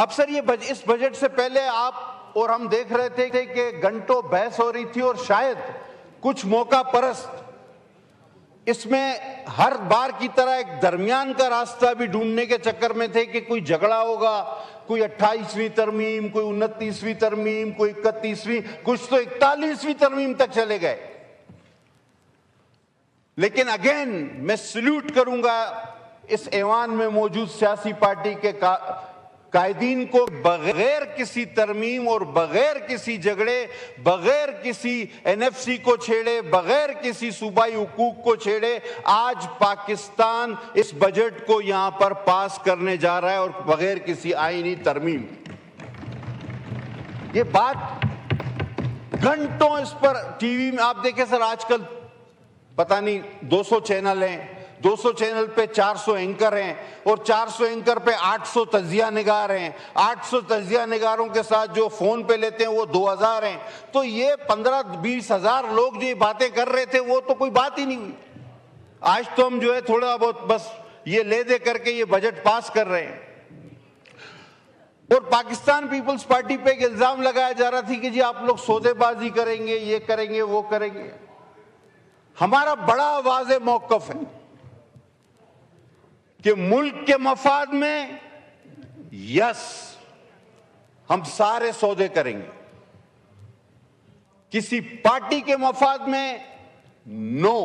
اب سر یہ اس بجٹ سے پہلے آپ اور ہم دیکھ رہے تھے کہ گھنٹوں بحث ہو رہی تھی اور شاید کچھ موقع پرست اس میں ہر بار کی طرح ایک درمیان کا راستہ بھی ڈھونڈنے کے چکر میں تھے کہ کوئی جھگڑا ہوگا، کوئی 28ویں ترمیم، کوئی 29ویں ترمیم، کوئی 31ویں، کچھ تو 41ویں ترمیم تک چلے گئے. لیکن اگین میں سلیوٹ کروں گا اس ایوان میں موجود سیاسی پارٹی کے قائدین کو، بغیر کسی ترمیم اور بغیر کسی جھگڑے، بغیر کسی NFC کو چھیڑے، بغیر کسی صوبائی حقوق کو چھیڑے، آج پاکستان اس بجٹ کو یہاں پر پاس کرنے جا رہا ہے اور بغیر کسی آئینی ترمیم. یہ بات گھنٹوں اس پر ٹی وی میں آپ دیکھیں سر، آج کل پتہ نہیں 200 چینل ہیں، 200 چینل پہ 400 اینکر ہیں اور 400 اینکر پہ 800 تجزیہ نگار ہیں. 800 تجزیہ نگاروں کے ساتھ جو فون پہ لیتے ہیں وہ 2000 ہیں. تو یہ 15-20 ہزار لوگ جو یہ باتیں کر رہے تھے وہ تو کوئی بات ہی نہیں ہوئی. آج تو ہم جو ہے تھوڑا بہت بس یہ لے دے کر کے یہ بجٹ پاس کر رہے ہیں. اور پاکستان پیپلز پارٹی پہ ایک الزام لگایا جا رہا تھی کہ جی آپ لوگ سودے بازی کریں گے، یہ کریں گے، وہ کریں گے. ہمارا بڑا واضح موقف ہے کہ ملک کے مفاد میں یس ہم سارے سودے کریں گے، کسی پارٹی کے مفاد میں نو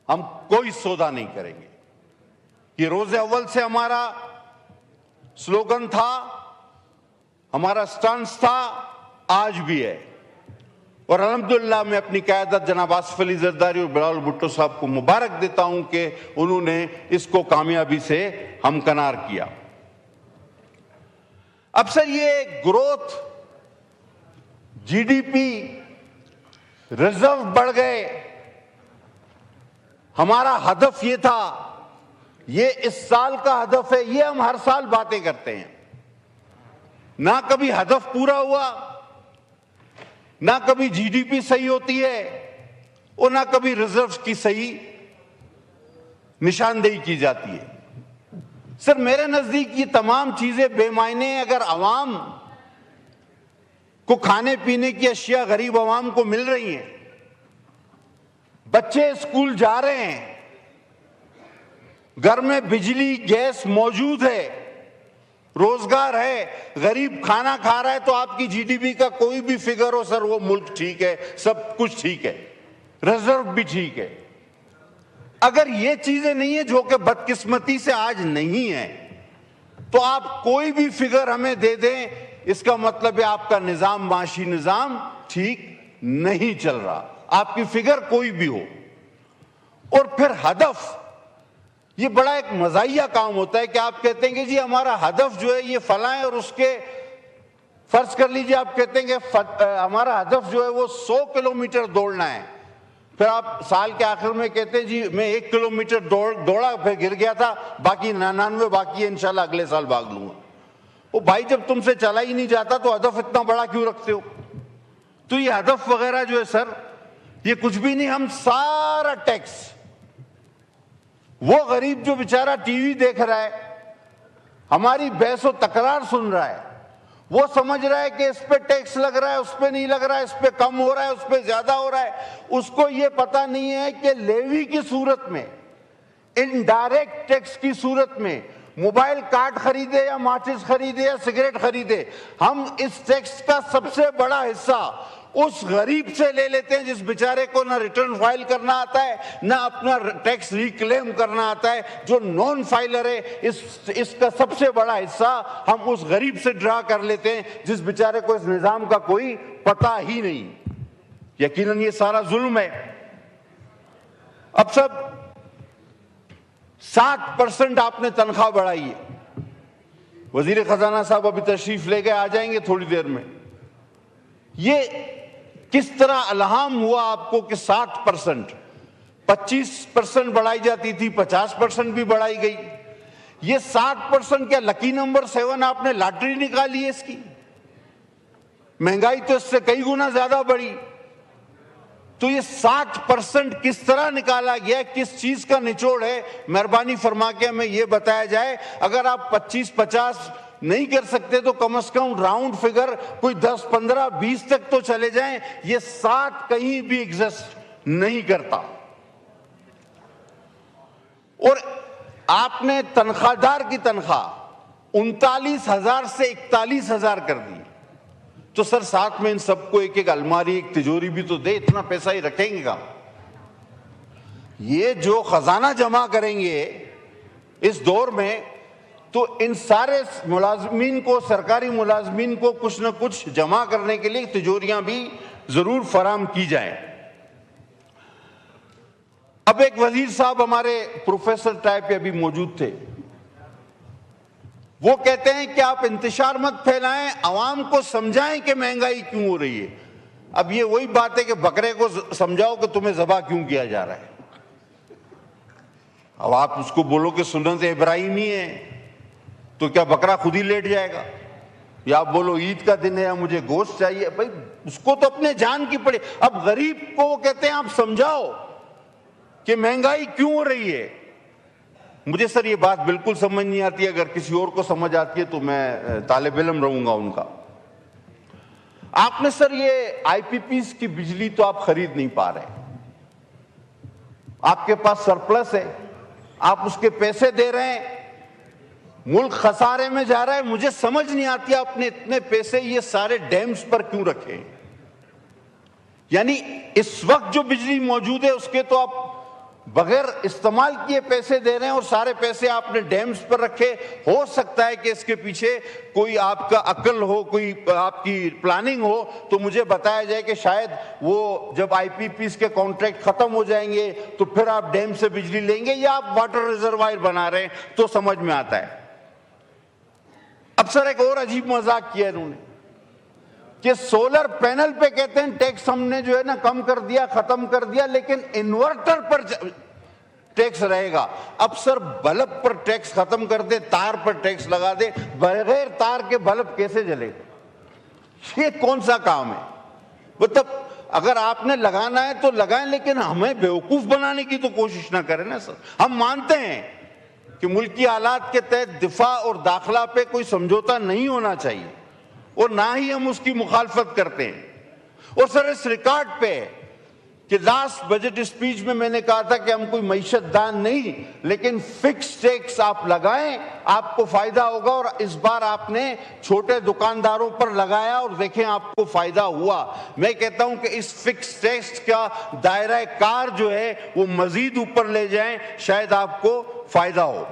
ہم کوئی سودا نہیں کریں گے. یہ روز اول سے ہمارا سلوگن تھا، ہمارا سٹانس تھا، آج بھی ہے. اور الحمدللہ میں اپنی قیادت جناب آصف علی زرداری اور بلاول بھٹو صاحب کو مبارک دیتا ہوں کہ انہوں نے اس کو کامیابی سے ہمکنار کیا. اب سر یہ گروتھ، GDP، ریزرو بڑھ گئے، ہمارا ہدف یہ تھا، یہ اس سال کا ہدف ہے. یہ ہم ہر سال باتیں کرتے ہیں، نہ کبھی ہدف پورا ہوا، نہ کبھی GDP صحیح ہوتی ہے اور نہ کبھی ریزرو کی صحیح نشاندہی کی جاتی ہے. سر میرے نزدیک یہ تمام چیزیں بے معنی ہیں. اگر عوام کو کھانے پینے کی اشیاء غریب عوام کو مل رہی ہیں، بچے اسکول جا رہے ہیں، گھر میں بجلی گیس موجود ہے، روزگار ہے، غریب کھانا کھا رہا ہے، تو آپ کی GDP کا کوئی بھی فگر ہو سر وہ ملک ٹھیک ہے، سب کچھ ٹھیک ہے، ریزرو بھی ٹھیک ہے. اگر یہ چیزیں نہیں ہیں جو کہ بدقسمتی سے آج نہیں ہیں، تو آپ کوئی بھی فگر ہمیں دے دیں، اس کا مطلب ہے آپ کا نظام، معاشی نظام ٹھیک نہیں چل رہا، آپ کی فگر کوئی بھی ہو. اور پھر ہدف، یہ بڑا ایک مزاحیہ کام ہوتا ہے کہ آپ کہتے ہیں کہ جی ہمارا ہدف جو ہے یہ فلاں ہے، اور اس کے فرض کر لیجئے آپ کہتے ہیں کہ ہمارا ہدف جو ہے وہ 100 کلومیٹر دوڑنا ہے. پھر آپ سال کے آخر میں کہتے ہیں جی میں 1 کلومیٹر دوڑا، پھر گر گیا تھا، باقی 99 باقی ہے، انشاءاللہ اگلے سال بھاگ لوں گا. وہ بھائی جب تم سے چلا ہی نہیں جاتا تو ہدف اتنا بڑا کیوں رکھتے ہو؟ تو یہ ہدف وغیرہ جو ہے سر یہ کچھ بھی نہیں. ہم سارا ٹیکس، وہ غریب جو بیچارہ ٹی وی دیکھ رہا ہے، ہماری بحث و تکرار سن رہا ہے، وہ سمجھ رہا ہے کہ اس پہ ٹیکس لگ رہا ہے، اس پہ نہیں لگ رہا ہے، اس پہ کم ہو رہا ہے، اس پہ زیادہ ہو رہا ہے. اس کو یہ پتہ نہیں ہے کہ لیوی کی صورت میں، انڈائریکٹ ٹیکس کی صورت میں، موبائل کارڈ خریدے یا ماچس خریدے یا سگریٹ خریدے، ہم اس ٹیکس کا سب سے بڑا حصہ اس غریب سے لے لیتے ہیں جس بیچارے کو نہ ریٹرن فائل کرنا آتا ہے، نہ اپنا ٹیکس ریکلیم کرنا آتا ہے. جو نان فائلر ہے، اس کا سب سے بڑا حصہ ہم اس غریب سے ڈرا کر لیتے ہیں جس بیچارے کو اس نظام کا کوئی پتہ ہی نہیں. یقیناً یہ سارا ظلم ہے. اب سب 60% آپ نے تنخواہ بڑھائی ہے. وزیر خزانہ صاحب ابھی تشریف لے گئے، آ جائیں گے تھوڑی دیر میں. یہ کس طرح الہام ہوا آپ کو کہ 60%، 25% بڑھائی جاتی تھی، 50% بھی بڑھائی گئی. یہ 60% کیا لکی نمبر 7 آپ نے لاٹری نکالی ہے اس کی؟ مہنگائی تو اس سے کئی گنا زیادہ بڑھی. تو یہ 60% کس طرح نکالا گیا، کس چیز کا نچوڑ ہے؟ مہربانی فرما کے ہمیں یہ بتایا جائے. اگر آپ 25-50 نہیں کر سکتے تو کم از کم راؤنڈ فگر کوئی 10 15 20 تک تو چلے جائیں. یہ 7 کہیں بھی ایگزسٹ نہیں کرتا. اور آپ نے تنخواہ دار کی تنخواہ 39,000 سے 41,000 کر دی. تو سر ساتھ میں ان سب کو ایک ایک الماری ایک تجوری بھی تو دے. اتنا پیسہ ہی رکھیں گے کہاں؟ یہ جو خزانہ جمع کریں گے اس دور میں تو ان سارے ملازمین کو, سرکاری ملازمین کو کچھ نہ کچھ جمع کرنے کے لیے تجوریاں بھی ضرور فراہم کی جائیں. اب ایک وزیر صاحب ہمارے پروفیسر ٹائپ پہ ابھی موجود تھے. وہ کہتے ہیں کہ آپ انتشار مت پھیلائیں, عوام کو سمجھائیں کہ مہنگائی کیوں ہو رہی ہے. اب یہ وہی بات ہے کہ بکرے کو سمجھاؤ کہ تمہیں ذبح کیوں کیا جا رہا ہے. اب آپ اس کو بولو کہ سنت ابراہیمی ہے تو کیا بکرا خود ہی لیٹ جائے گا؟ یا آپ بولو عید کا دن ہے یا مجھے گوشت چاہیے. بھائی اس کو تو اپنے جان کی پڑے. اب غریب کو وہ کہتے ہیں آپ سمجھاؤ کہ مہنگائی کیوں ہو رہی ہے. مجھے سر یہ بات بالکل سمجھ نہیں آتی. اگر کسی اور کو سمجھ آتی ہے تو میں طالب علم رہوں گا ان کا. آپ نے سر یہ آئی پی پیز کی بجلی تو آپ خرید نہیں پا رہے, آپ کے پاس سرپلس ہے, آپ اس کے پیسے دے رہے ہیں, ملک خسارے میں جا رہا ہے. مجھے سمجھ نہیں آتی آپ نے اتنے پیسے یہ سارے ڈیمز پر کیوں رکھے. یعنی اس وقت جو بجلی موجود ہے اس کے تو آپ بغیر استعمال کیے پیسے دے رہے ہیں اور سارے پیسے آپ نے ڈیمز پر رکھے. ہو سکتا ہے کہ اس کے پیچھے کوئی آپ کا عقل ہو, کوئی آپ کی پلاننگ ہو, تو مجھے بتایا جائے کہ شاید وہ جب آئی پی پیز کے کانٹریکٹ ختم ہو جائیں گے تو پھر آپ ڈیم سے بجلی لیں گے, یا آپ واٹر ریزروائر بنا رہے ہیں تو سمجھ میں آتا ہے. اب سر ایک اور عجیب مذاق کیا انہوں نے کہ سولر پینل پہ کہتے ہیں ٹیکس ہم نے جو ہے نا کم کر دیا, ختم کر دیا, لیکن انورٹر پر ٹیکس رہے گا. اب سر بلب پر ٹیکس ختم کر دے, تار پر ٹیکس لگا دے, بغیر تار کے بلب کیسے جلے گا؟ یہ کون سا کام ہے؟ مطلب اگر آپ نے لگانا ہے تو لگائیں, لیکن ہمیں بیوقوف بنانے کی تو کوشش نہ کریں نا سر. ہم مانتے ہیں کہ ملکی حالات کے تحت دفاع اور داخلہ پہ کوئی سمجھوتا نہیں ہونا چاہیے, اور نہ ہی ہم اس کی مخالفت کرتے ہیں. اور سر اس ریکارڈ پہ کہ لاسٹ بجٹ اسپیچ میں نے کہا تھا کہ ہم کوئی معیشت دان نہیں, لیکن فکس ٹیکس آپ لگائیں, آپ کو فائدہ ہوگا. اور اس بار آپ نے چھوٹے دکانداروں پر لگایا اور دیکھیں آپ کو فائدہ ہوا. میں کہتا ہوں کہ اس فکس ٹیکس کا دائرہ کار جو ہے وہ مزید اوپر لے جائیں, شاید آپ کو فائدہ ہو.